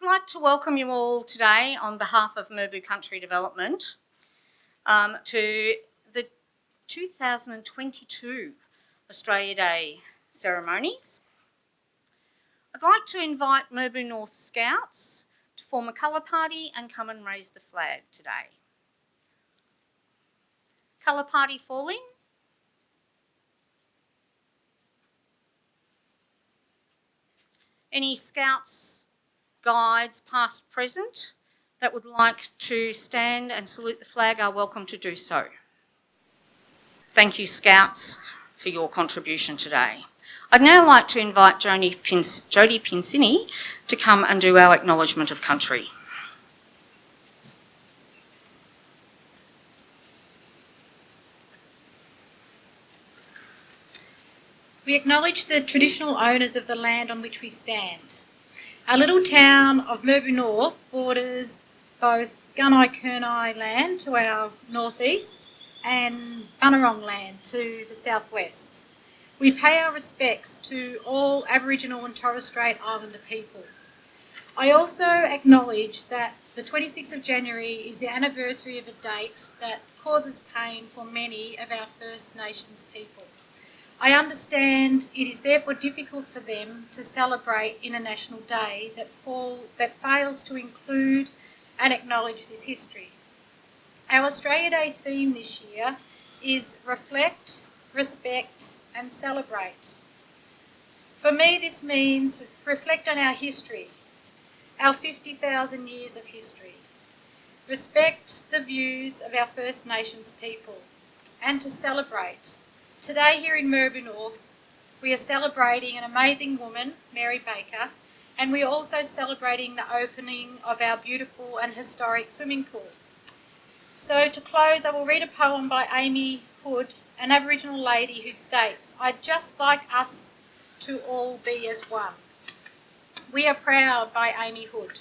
I'd like to welcome you all today on behalf of Mirboo Country Development to the 2022 Australia Day ceremonies. I'd like to invite Mirboo North Scouts to form a colour party and come and raise the flag today. Colour party falling. Any Scouts, guides, past, present, that would like to stand and salute the flag are welcome to do so. Thank you, Scouts, for your contribution today. I'd now like to invite Jodie Pincini to come and do our acknowledgement of country. We acknowledge the traditional owners of the land on which we stand. Our little town of Mirboo North borders both Gunai-Kurnai land to our northeast and Bunurong land to the southwest. We pay our respects to all Aboriginal and Torres Strait Islander people. I also acknowledge that the 26th of January is the anniversary of a date that causes pain for many of our First Nations people. I understand it is therefore difficult for them to celebrate International Day that fails to include and acknowledge this history. Our Australia Day theme this year is Reflect, Respect and Celebrate. For me, this means reflect on our history, our 50,000 years of history, respect the views of our First Nations people, and to celebrate. Today here in Mirboo North, we are celebrating an amazing woman, Mary Baker, and we are also celebrating the opening of our beautiful and historic swimming pool. So to close, I will read a poem by Amy Hood, an Aboriginal lady who states, "I'd just like us to all be as one." We are proud by Amy Hood.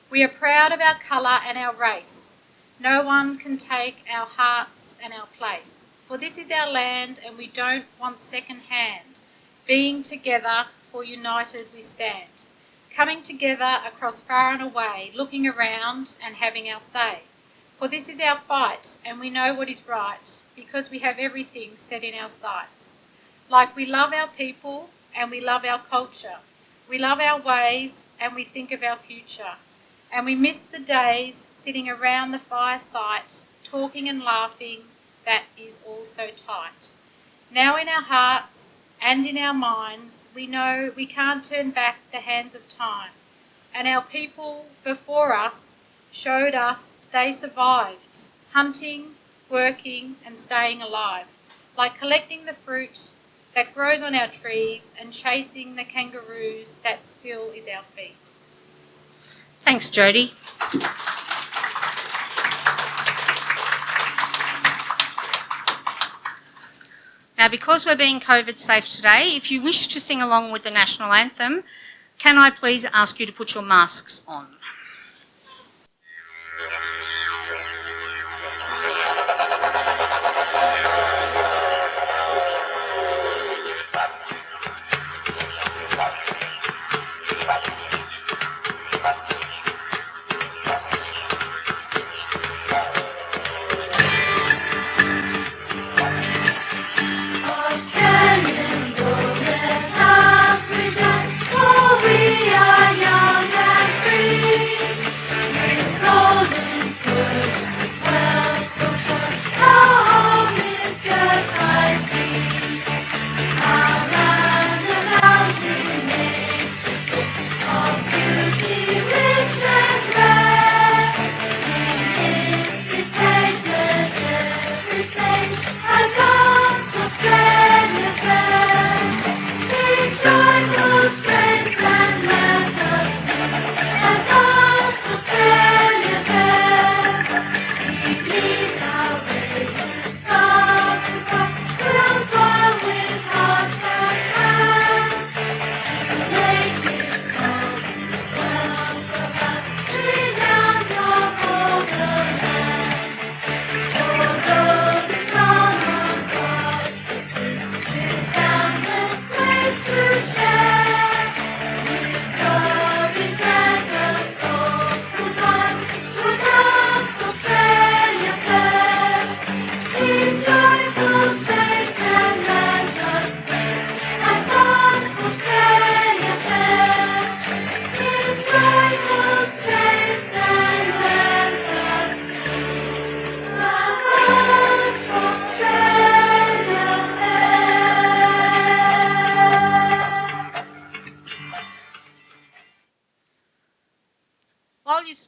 We are proud of our colour and our race. No one can take our hearts and our place. For this is our land and we don't want second hand. Being together, for united we stand. Coming together across far and away, looking around and having our say. For this is our fight and we know what is right, because we have everything set in our sights. Like we love our people and we love our culture. We love our ways and we think of our future. And we miss the days sitting around the fireside, talking and laughing. That is all so tight. Now in our hearts and in our minds, we know we can't turn back the hands of time. And our people before us showed us they survived, hunting, working and staying alive, like collecting the fruit that grows on our trees and chasing the kangaroos that still is our feet. Thanks, Jodie. Now, because we're being COVID safe today, if you wish to sing along with the national anthem, can I please ask you to put your masks on? We are young and free.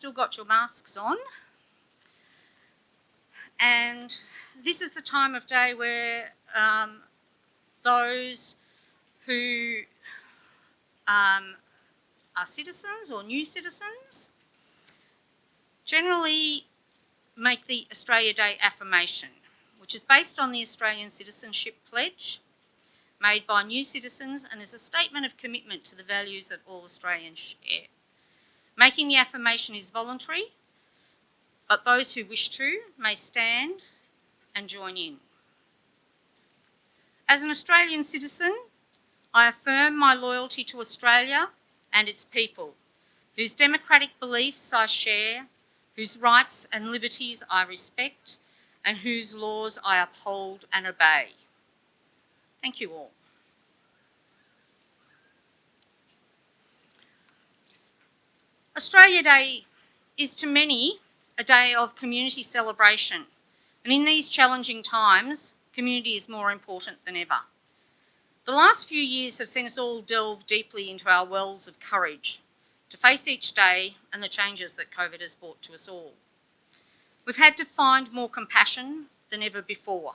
still got your masks on. And this is the time of day where those who are citizens or new citizens generally make the Australia Day affirmation, which is based on the Australian Citizenship Pledge made by new citizens and is a statement of commitment to the values that all Australians share. Making the affirmation is voluntary, but those who wish to may stand and join in. As an Australian citizen, I affirm my loyalty to Australia and its people, whose democratic beliefs I share, whose rights and liberties I respect, and whose laws I uphold and obey. Thank you all. Australia Day is to many a day of community celebration, and in these challenging times, community is more important than ever. The last few years have seen us all delve deeply into our wells of courage to face each day and the changes that COVID has brought to us all. We've had to find more compassion than ever before,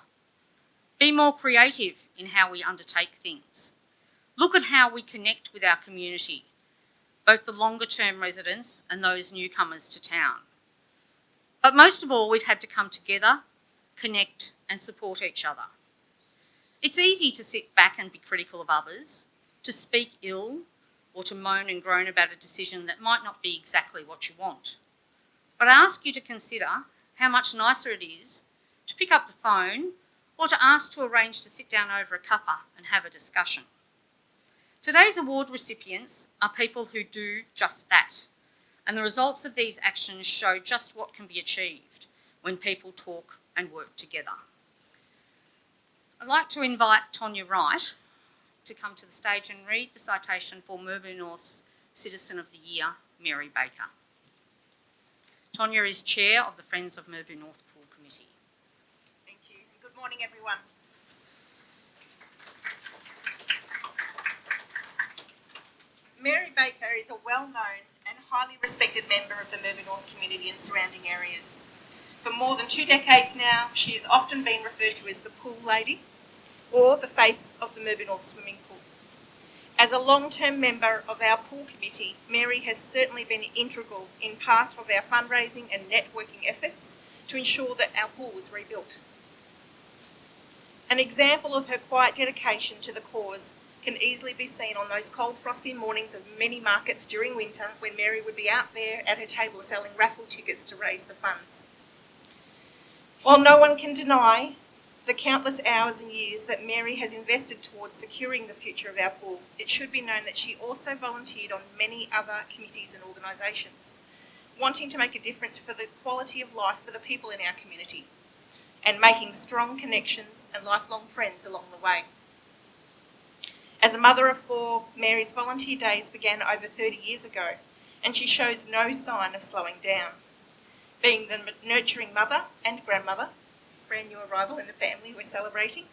be more creative in how we undertake things, look at how we connect with our community, both the longer term residents and those newcomers to town. But most of all, we've had to come together, connect and support each other. It's easy to sit back and be critical of others, to speak ill or to moan and groan about a decision that might not be exactly what you want. But I ask you to consider how much nicer it is to pick up the phone or to ask to arrange to sit down over a cuppa and have a discussion. Today's award recipients are people who do just that, and the results of these actions show just what can be achieved when people talk and work together. I'd like to invite Tonya Wright to come to the stage and read the citation for Mirboo North's Citizen of the Year, Mary Baker. Tonya is Chair of the Friends of Mirboo North Pool Committee. Thank you. Good morning, everyone. Mary Baker is a well-known and highly respected member of the Mirboo North community and surrounding areas. For more than 2 decades now, she has often been referred to as the pool lady or the face of the Mirboo North swimming pool. As a long-term member of our pool committee, Mary has certainly been integral in part of our fundraising and networking efforts to ensure that our pool was rebuilt. An example of her quiet dedication to the cause can easily be seen on those cold, frosty mornings of many markets during winter when Mary would be out there at her table selling raffle tickets to raise the funds. While no one can deny the countless hours and years that Mary has invested towards securing the future of our pool, it should be known that she also volunteered on many other committees and organisations, wanting to make a difference for the quality of life for the people in our community and making strong connections and lifelong friends along the way. As a mother of 4, Mary's volunteer days began over 30 years ago, and she shows no sign of slowing down. Being the nurturing mother and grandmother, brand new arrival in the family we're celebrating,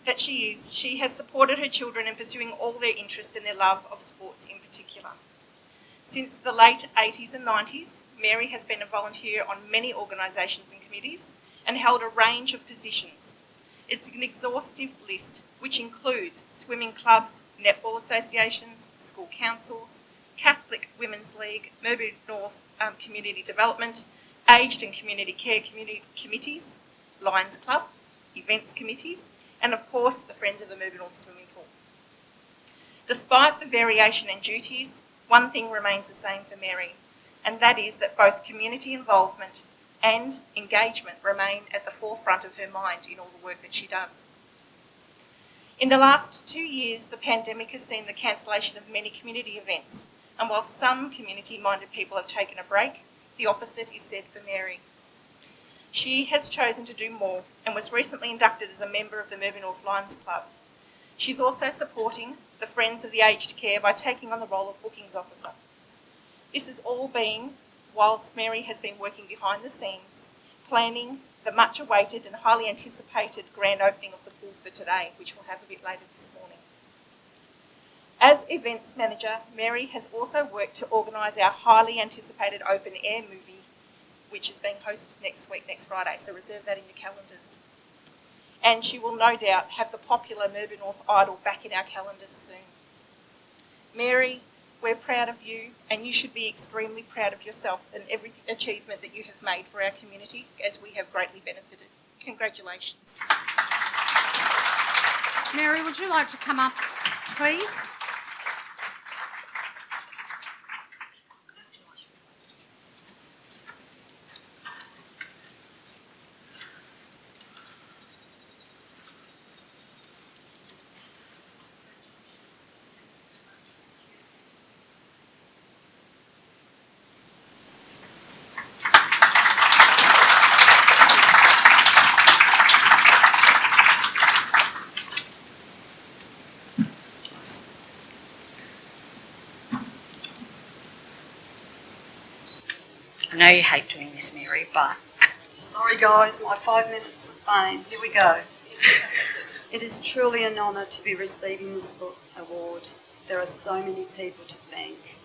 that she is, she has supported her children in pursuing all their interests and their love of sports in particular. Since the late 80s and 90s, Mary has been a volunteer on many organisations and committees and held a range of positions. It's an exhaustive list which includes swimming clubs, netball associations, school councils, Catholic Women's League, Mirboo North Community Development, Aged and Community Care Committees, Lions Club, events committees, and of course the Friends of the Mirboo North Swimming Pool. Despite the variation in duties, one thing remains the same for Mary, and that is that both community involvement and engagement remain at the forefront of her mind in all the work that she does. In the last 2 years, the pandemic has seen the cancellation of many community events, and while some community-minded people have taken a break, the opposite is said for Mary. She has chosen to do more and was recently inducted as a member of the Mirboo North Lions Club. She's also supporting the Friends of the Aged Care by taking on the role of bookings officer. This has all been whilst Mary has been working behind the scenes, planning the much-awaited and highly anticipated grand opening of the pool for today, which we'll have a bit later this morning. As events manager, Mary has also worked to organise our highly anticipated open air movie, which is being hosted next week, next Friday, so reserve that in your calendars. And she will no doubt have the popular Mirboo North Idol back in our calendars soon. Mary, we're proud of you, and you should be extremely proud of yourself and every achievement that you have made for our community, as we have greatly benefited. Congratulations. Mary, would you like to come up, please? I know you hate doing this, Mary, but... Sorry guys, my 5 minutes of fame. Here we go. It is truly an honour to be receiving this award. There are so many people to thank.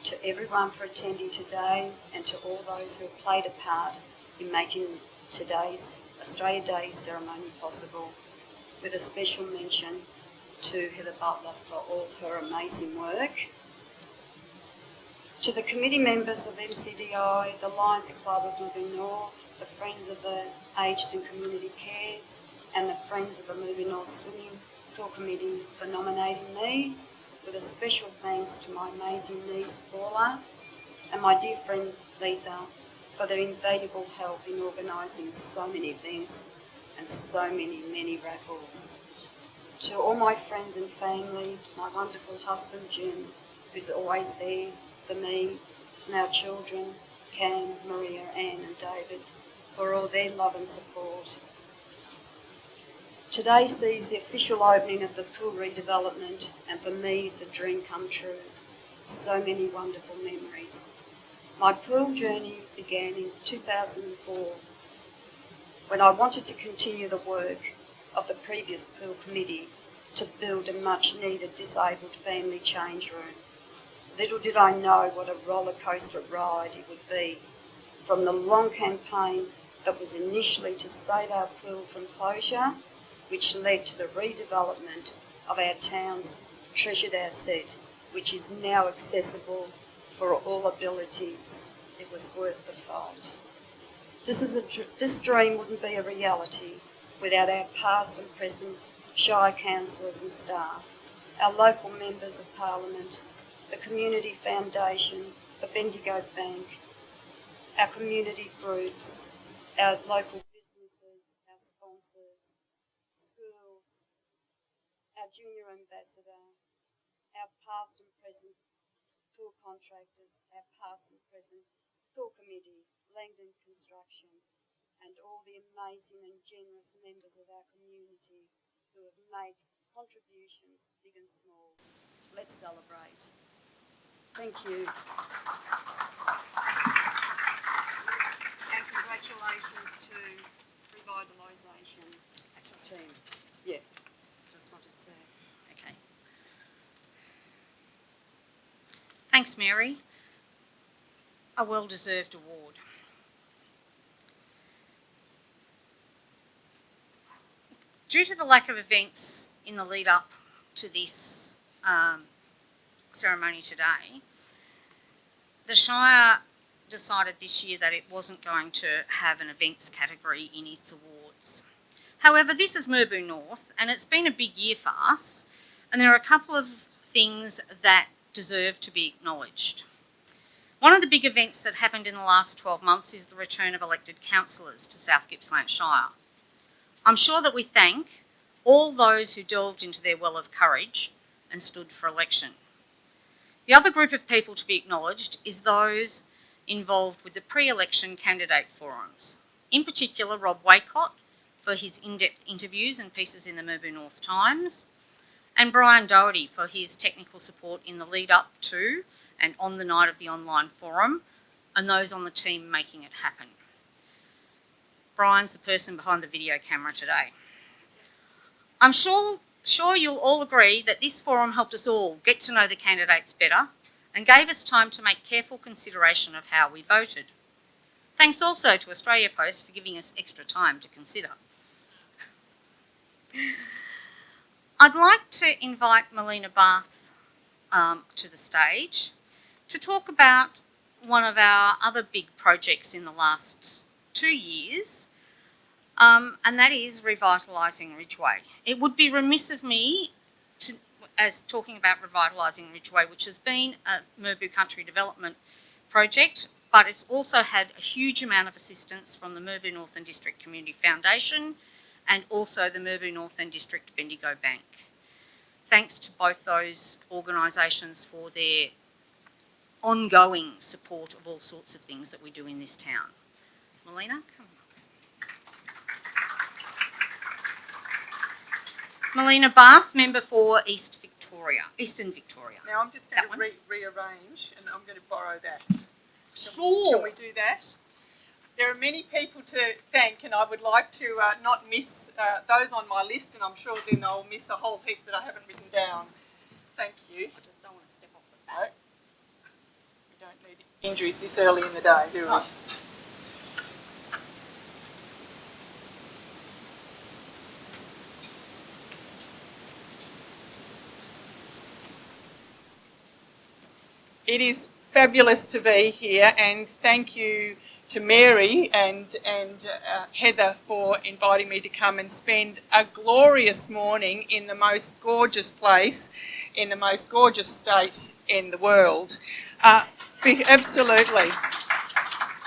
To everyone for attending today, and to all those who have played a part in making today's Australia Day ceremony possible, with a special mention to Heather Butler for all her amazing work. To the committee members of MCDI, the Lions Club of Mirboo North, the Friends of the Aged and Community Care, and the Friends of the Mirboo North Swimming Pool Committee for nominating me, with a special thanks to my amazing niece Paula and my dear friend Letha for their invaluable help in organising so many events and so many raffles. To all my friends and family, my wonderful husband Jim, who's always there for me, and our children, Cam, Maria, Anne and David, for all their love and support. Today sees the official opening of the pool redevelopment, and for me it's a dream come true. So many wonderful memories. My pool journey began in 2004, when I wanted to continue the work of the previous pool committee to build a much needed disabled family change room. Little did I know what a roller coaster ride it would be, from the long campaign that was initially to save our pool from closure, which led to the redevelopment of our town's treasured asset, which is now accessible for all abilities. It was worth the fight. This dream wouldn't be a reality without our past and present Shire councillors and staff, our local members of Parliament, the Community Foundation, the Bendigo Bank, our community groups, our local businesses, our sponsors, schools, our junior ambassador, our past and present pool contractors, our past and present pool committee, Langdon Construction, and all the amazing and generous members of our community who have made contributions big and small. Let's celebrate. Thank you. And congratulations to Revitalisation team. Yeah, just wanted to... Okay. Thanks, Mary. A well-deserved award. Due to the lack of events in the lead up to this ceremony today, the Shire decided this year that it wasn't going to have an events category in its awards. However, this is Mirboo North, and it's been a big year for us, and there are a couple of things that deserve to be acknowledged. One of the big events that happened in the last 12 months is the return of elected councillors to South Gippsland Shire. I'm sure that we thank all those who delved into their well of courage and stood for election. The other group of people to be acknowledged is those involved with the pre-election candidate forums. In particular, Rob Waycott for his in-depth interviews and pieces in the Mirboo North Times, and Brian Doherty for his technical support in the lead up to and on the night of the online forum, and those on the team making it happen. Brian's the person behind the video camera today. I'm sure sure you'll all agree that this forum helped us all get to know the candidates better and gave us time to make careful consideration of how we voted. Thanks also to Australia Post for giving us extra time to consider. I'd like to invite Melina Bath to the stage to talk about one of our other big projects in the last 2 years, and that is revitalising Ridgeway. It would be remiss of me as talking about revitalising Ridgeway, which has been a Mirboo country development project, but it's also had a huge amount of assistance from the Mirboo North and District Community Foundation and also the Mirboo North and District Bendigo Bank. Thanks to both those organisations for their ongoing support of all sorts of things that we do in this town. Melina, come on. Melina Bath, member for Eastern Victoria. Now I'm just going That to one? rearrange and I'm going to borrow that. Sure. Can we do that? There are many people to thank and I would like to not miss those on my list, and I'm sure then I'll miss a whole heap that I haven't written down. Thank you. I just don't want to step off the bat. No. We don't need injuries this early in the day, do we? Oh. It is fabulous to be here, and thank you to Mary and Heather for inviting me to come and spend a glorious morning in the most gorgeous place, in the most gorgeous state in the world. Absolutely.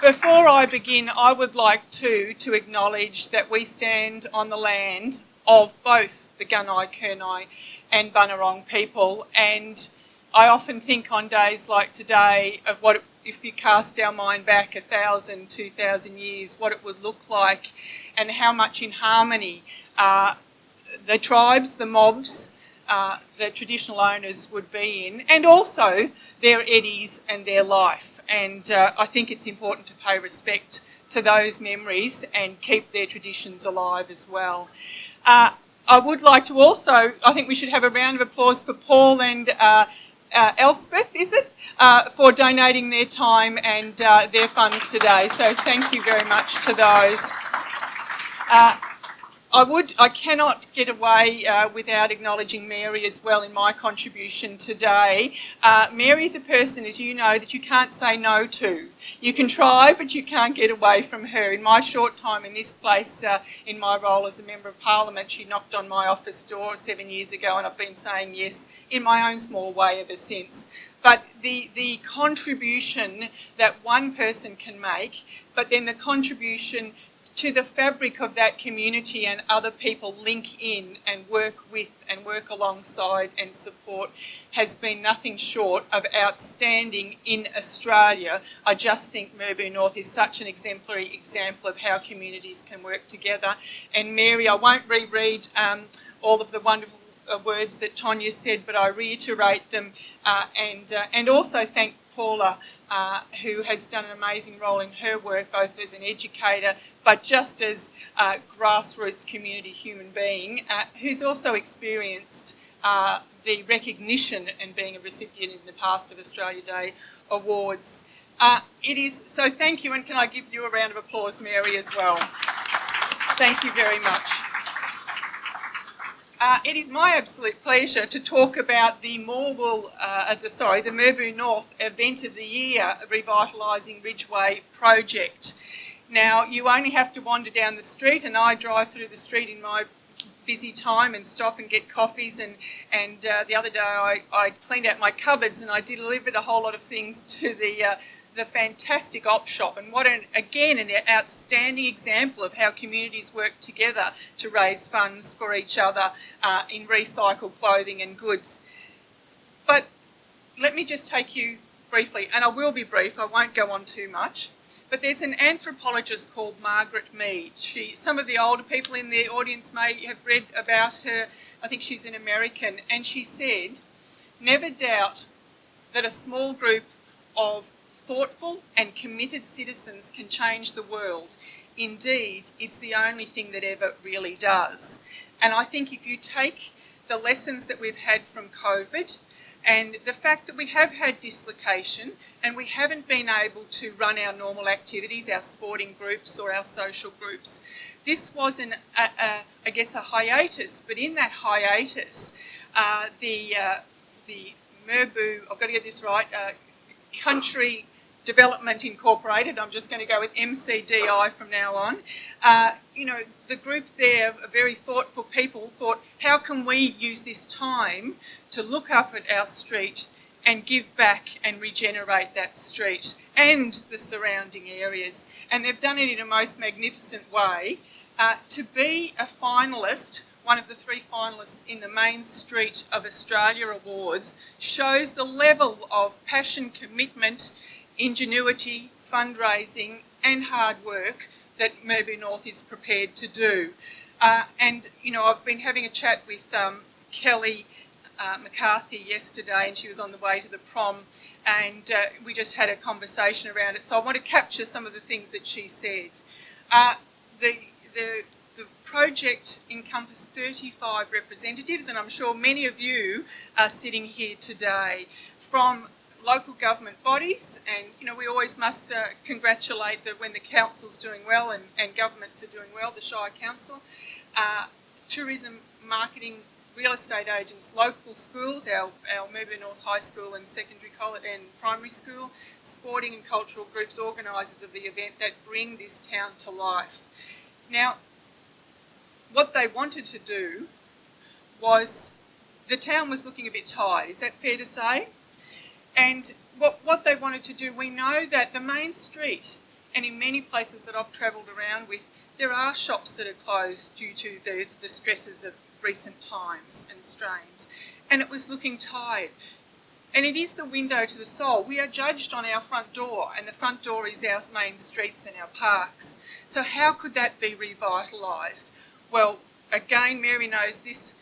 Before I begin, I would like to acknowledge that we stand on the land of both the Gunai-Kurnai and Bunurong people, and I often think on days like today of what, if you cast our mind back 1,000, 2,000 years, what it would look like and how much in harmony the tribes, the mobs, the traditional owners would be in, and also their eddies and their life. And I think it's important to pay respect to those memories and keep their traditions alive as well. I would like to also, I think we should have a round of applause for Paul and Elspeth, is it, for donating their time and their funds today. So thank you very much to those. I cannot get away without acknowledging Mary as well in my contribution today. Mary's a person, as you know, that you can't say no to. You can try, but you can't get away from her. In my short time in this place, in my role as a Member of Parliament, she knocked on my office door 7 years ago, and I've been saying yes in my own small way ever since. But the contribution that one person can make, but then the contribution to the fabric of that community and other people link in and work with and work alongside and support has been nothing short of outstanding in Australia. I just think Mirboo North is such an exemplary example of how communities can work together. And Mary, I won't reread all of the wonderful words that Tonya said, but I reiterate them and also thank Paula, who has done an amazing role in her work, both as an educator, but just as a grassroots community human being, who's also experienced the recognition and being a recipient in the past of Australia Day awards. So thank you, and can I give you a round of applause, Mary, as well? Thank you very much. It is my absolute pleasure to talk about the Mirboo North Event of the Year Revitalising Ridgeway project. Now, you only have to wander down the street, and I drive through the street in my busy time and stop and get coffees, and the other day I cleaned out my cupboards and I delivered a whole lot of things to the fantastic op shop, and what again an outstanding example of how communities work together to raise funds for each other in recycled clothing and goods. But let me just take you briefly, and I will be brief, I won't go on too much, but there's an anthropologist called Margaret Mead. Some of the older people in the audience may have read about her. I think she's an American, and she said, "Never doubt that a small group of thoughtful and committed citizens can change the world. Indeed, it's the only thing that ever really does." And I think if you take the lessons that we've had from COVID and the fact that we have had dislocation and we haven't been able to run our normal activities, our sporting groups or our social groups. This was I guess a hiatus, but in that hiatus, the Mirboo, I've got to get this right, Country Development Incorporated, I'm just going to go with MCDI from now on. The group there, very thoughtful people, thought, how can we use this time to look up at our street and give back and regenerate that street and the surrounding areas? And they've done it in a most magnificent way. To be a finalist, one of the 3 finalists in the Main Street of Australia Awards, shows the level of passion, commitment, ingenuity, fundraising and hard work that Mirboo North is prepared to do. I've been having a chat with Kelly McCarthy yesterday, and she was on the way to the prom, and we just had a conversation around it. So I want to capture some of the things that she said. The project encompassed 35 representatives, and I'm sure many of you are sitting here today from local government bodies, and we always must congratulate that when the council's doing well and governments are doing well, the Shire Council, tourism, marketing, real estate agents, local schools, our Mirboo North High School and secondary college and primary school, sporting and cultural groups, organisers of the event that bring this town to life. Now, what they wanted to do was, the town was looking a bit tired, is that fair to say? And what they wanted to do, we know that the main street, and in many places that I've travelled around with, there are shops that are closed due to the stresses of recent times and strains, and it was looking tired. And it is the window to the soul. We are judged on our front door, and the front door is our main streets and our parks. So how could that be revitalised? Well, again, Mary knows this,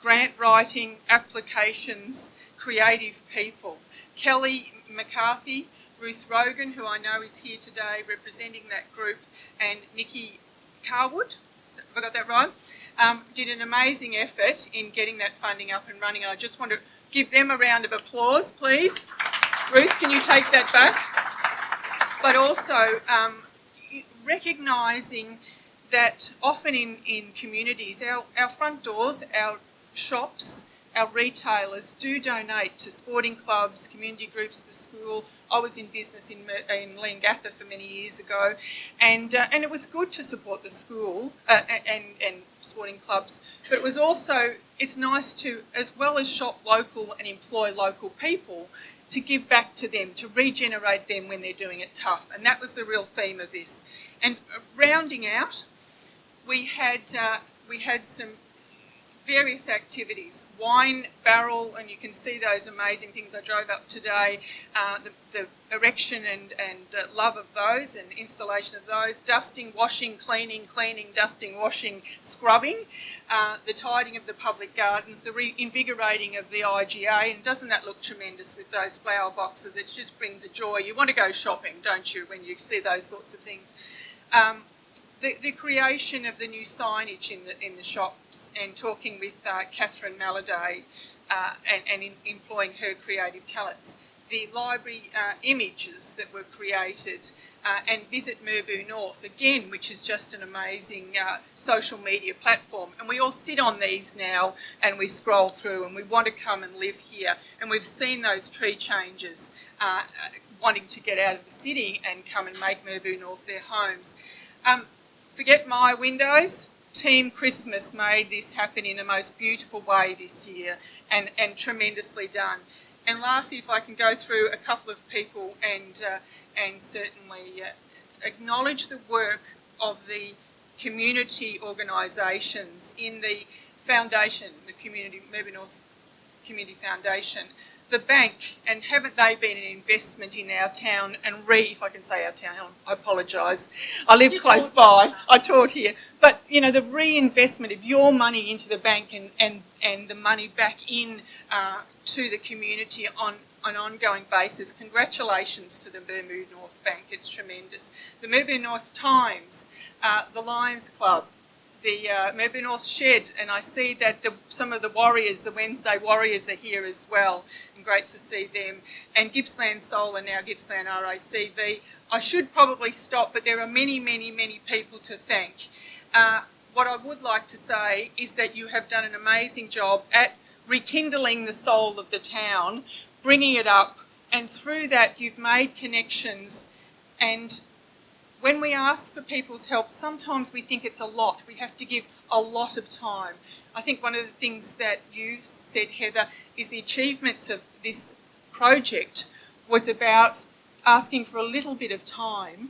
grant writing, applications, creative people. Kelly McCarthy, Ruth Rogan, who I know is here today representing that group, and Nikki Carwood, have I got that right? Did an amazing effort in getting that funding up and running. I just want to give them a round of applause, please. Ruth, can you take that back? But also recognising that often in communities, our front doors, our shops, our retailers do donate to sporting clubs, community groups, the school. I was in business in Leongatha for many years ago, and it was good to support the school and sporting clubs, but it was also, it's nice to, as well as shop local and employ local people, to give back to them, to regenerate them when they're doing it tough, and that was the real theme of this. And rounding out, we had some various activities, wine barrel, and you can see those amazing things. I drove up today, the erection and love of those and installation of those, dusting, washing, cleaning, dusting, washing, scrubbing, the tidying of the public gardens, the reinvigorating of the IGA, and doesn't that look tremendous with those flower boxes? It just brings a joy. You want to go shopping, don't you, when you see those sorts of things. The creation of the new signage in the shops, and talking with Catherine Maladay and employing her creative talents. The library images that were created, and Visit Mirboo North, again, which is just an amazing social media platform. And we all sit on these now and we scroll through and we want to come and live here. And we've seen those tree changes wanting to get out of the city and come and make Mirboo North their homes. Forget my windows. Team Christmas made this happen in the most beautiful way this year, and tremendously done. And lastly, if I can go through a couple of people and certainly acknowledge the work of the community organisations in the foundation, the Mirboo North Community Foundation, the bank, and haven't they been an investment in our town? And if I can say our town, I apologise. I live close by. I taught here. But, the reinvestment of your money into the bank and the money back in to the community on an ongoing basis. Congratulations to the Mirboo North Bank. It's tremendous. The Mirboo North Times, the Lions Club, Mirboo North shed, and I see that some of the Warriors, the Wednesday Warriors, are here as well, and great to see them. And Gippsland Soul and now Gippsland RACV. I should probably stop, but there are many, many, many people to thank. What I would like to say is that you have done an amazing job at rekindling the soul of the town, bringing it up, and through that you've made connections. And when we ask for people's help, sometimes we think it's a lot. We have to give a lot of time. I think one of the things that you said, Heather, is the achievements of this project was about asking for a little bit of time,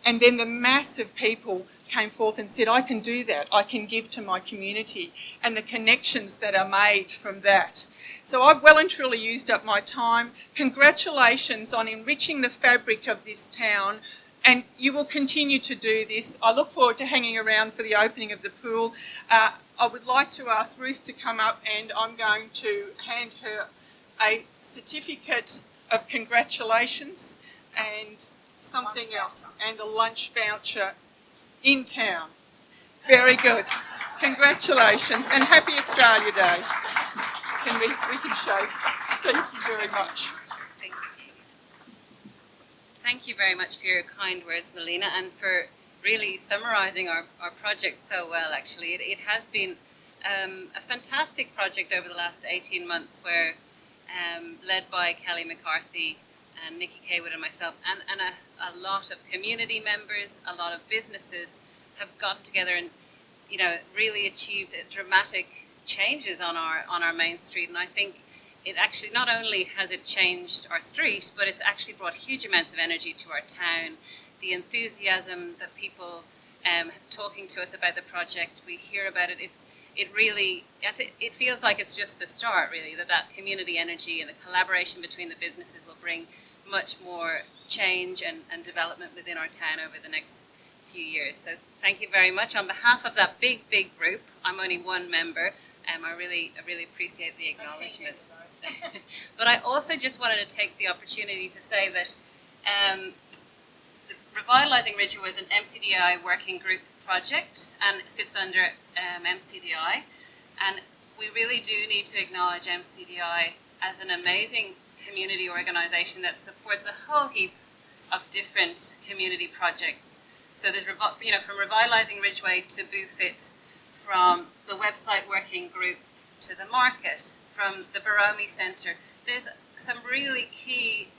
and then the mass of people came forth and said, I can do that, I can give to my community, and the connections that are made from that. So I've well and truly used up my time. Congratulations on enriching the fabric of this town, and you will continue to do this. I look forward to hanging around for the opening of the pool. I would like to ask Ruth to come up, and I'm going to hand her a certificate of congratulations and something else, and a lunch voucher in town. Very good. Congratulations, and happy Australia Day. We can shake. Thank you very much. Thank you very much for your kind words, Melina, and for really summarising our project so well, actually. It has been a fantastic project over the last 18 months where, led by Kelly McCarthy and Nikki Kaywood and myself, and a lot of community members, a lot of businesses have gotten together and, you know, really achieved dramatic changes on our main street. And I think it actually, not only has it changed our street, but it's actually brought huge amounts of energy to our town. The enthusiasm that people talking to us about the project, we hear about it. It feels like it's just the start, really. That community energy and the collaboration between the businesses will bring much more change and development within our town over the next few years. So thank you very much. On behalf of that big group, I'm only one member. I really appreciate the acknowledgement. But I also just wanted to take the opportunity to say that Revitalising Ridgeway is an MCDI working group project, and it sits under MCDI. And we really do need to acknowledge MCDI as an amazing community organisation that supports a whole heap of different community projects. So there's, from Revitalising Ridgeway to BooFit, from the website working group to the market, from the Baromi Centre. There's some really key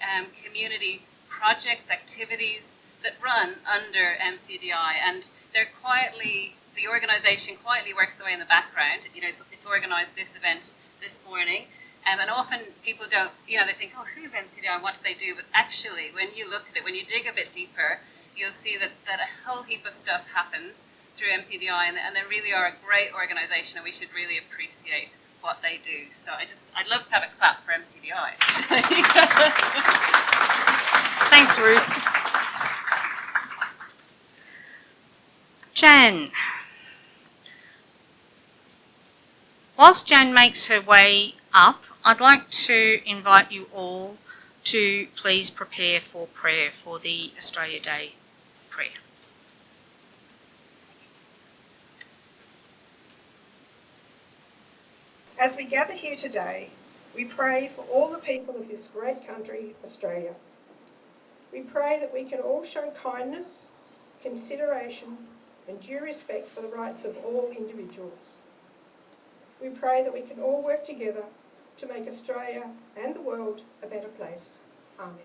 community projects, activities that run under MCDI, and the organisation quietly works away in the background. You know, it's organised this event this morning, and often people don't, they think, oh, who's MCDI and what do they do? But actually, when you look at it, when you dig a bit deeper, you'll see that a whole heap of stuff happens through MCDI, and they really are a great organisation, and we should really appreciate what they do. So I'd love to have a clap for MCDI. Thanks, Ruth. Jan. Whilst Jan makes her way up, I'd like to invite you all to please prepare for prayer for the Australia Day prayer. As we gather here today, we pray for all the people of this great country, Australia. We pray that we can all show kindness, consideration, and due respect for the rights of all individuals. We pray that we can all work together to make Australia and the world a better place. Amen.